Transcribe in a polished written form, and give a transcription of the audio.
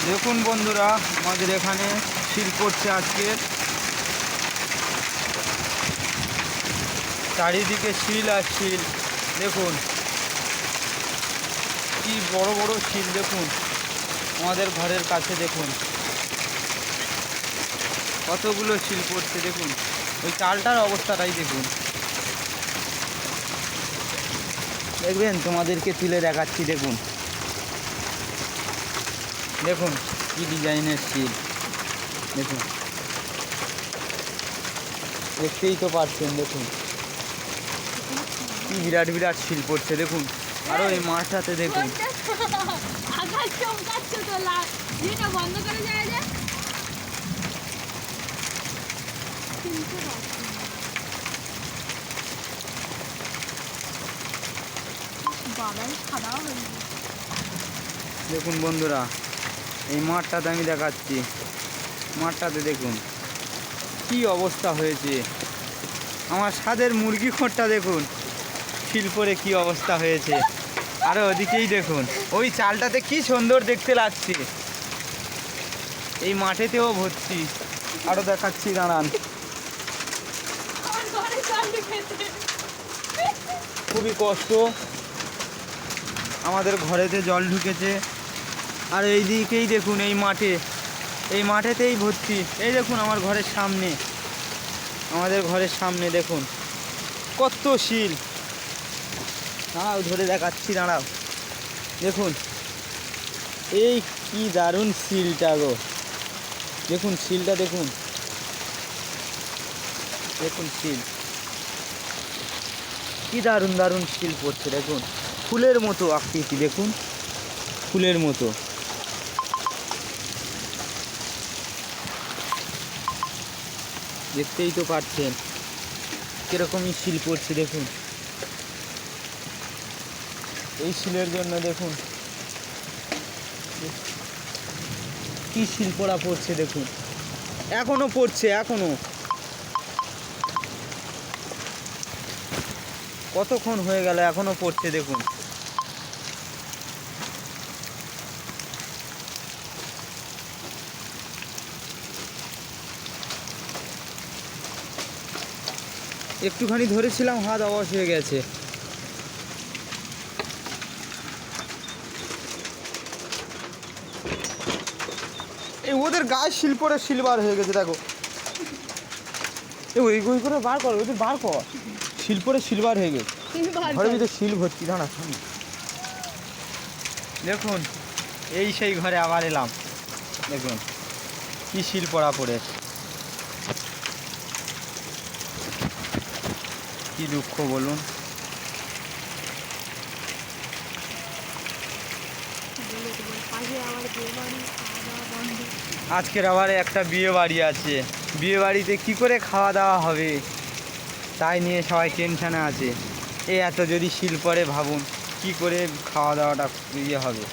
দেখুন বন্ধুরা, আমাদের এখানে শিল পড়ছে আজকে। চারিদিকে শিল আর শিল। দেখুন কি বড় বড় শিল। দেখুন আমাদের ঘরের কাছে দেখুন কতগুলো শিল পড়ছে। দেখুন ওই চালটার অবস্থাটাই দেখুন। দেখবেন, তোমাদেরকে তুলে দেখাচ্ছি। দেখুন দেখুন কি ডিজাইনের শিল। দেখুন, দেখতেই তো পারছেন। দেখুন কি বিরাট বিরাট শিল পড়ছে। দেখুন আরো এই মাঠটাতে দেখুন। দেখুন বন্ধুরা, এই মাঠটাতে আমি দেখাচ্ছি। মাঠটাতে দেখুন কি অবস্থা হয়েছে। আমার স্বাদের মুরগি খোঁটটা দেখুন শিল পরে কি অবস্থা হয়েছে। আরও ওদিকেই দেখুন, ওই চালটাতে কি সুন্দর দেখতে লাগছে। এই মাঠেতেও ভর্তি। আরও দেখাচ্ছি, দাঁড়ান। খুবই কষ্ট, আমাদের ঘরেতে জল ঢুকেছে। আর এই দিকেই দেখুন, এই মাঠেতেই ভর্তি। এই দেখুন আমার ঘরের সামনে, আমাদের ঘরের সামনে দেখুন কত শিল। দাঁড়াও, ধরে দেখাচ্ছি, দাঁড়াও। দেখুন এই কি দারুণ শিলটা গো। দেখুন শিলটা, দেখুন দেখুন শিল কি দারুণ দারুণ শিল পড়ছে। দেখুন ফুলের মতো আকৃতি। দেখুন ফুলের মতো। দেখতেই তো পাচ্ছেন কিরকমই শিল পড়ছে। দেখুন এই শিলের জন্য দেখুন কি শিল পড়া পড়ছে। দেখুন এখনো পড়ছে, এখনো। কতক্ষণ হয়ে গেল, এখনো পড়ছে। দেখুন একটুখানি ধরেছিলাম, হাত অবশ হয়ে গেছে। এই ওদের গায়ে শিল পরে সিলভার হয়ে গেছে। দেখো ওই করে বার কর, ওদের বার কর। শিল পরে সিলভার হয়ে গেছে, ঘরের ভিতরে শিল ভর্তি। দাঁড়া সামনে দেখুন, এই সেই ঘরে আবার এলাম। দেখুন কি শিল পড়া পড়ে, কি দুঃখ বলুন। আজকের আবার একটা বিয়ে বাড়ি আছে। বিয়ে বাড়িতে কী করে খাওয়া দাওয়া হবে, তাই নিয়ে সবাই টেনশানে আছে। এত যদি শিল পড়ে, ভাবুন কি করে খাওয়া দাওয়াটা ইয়ে হবে।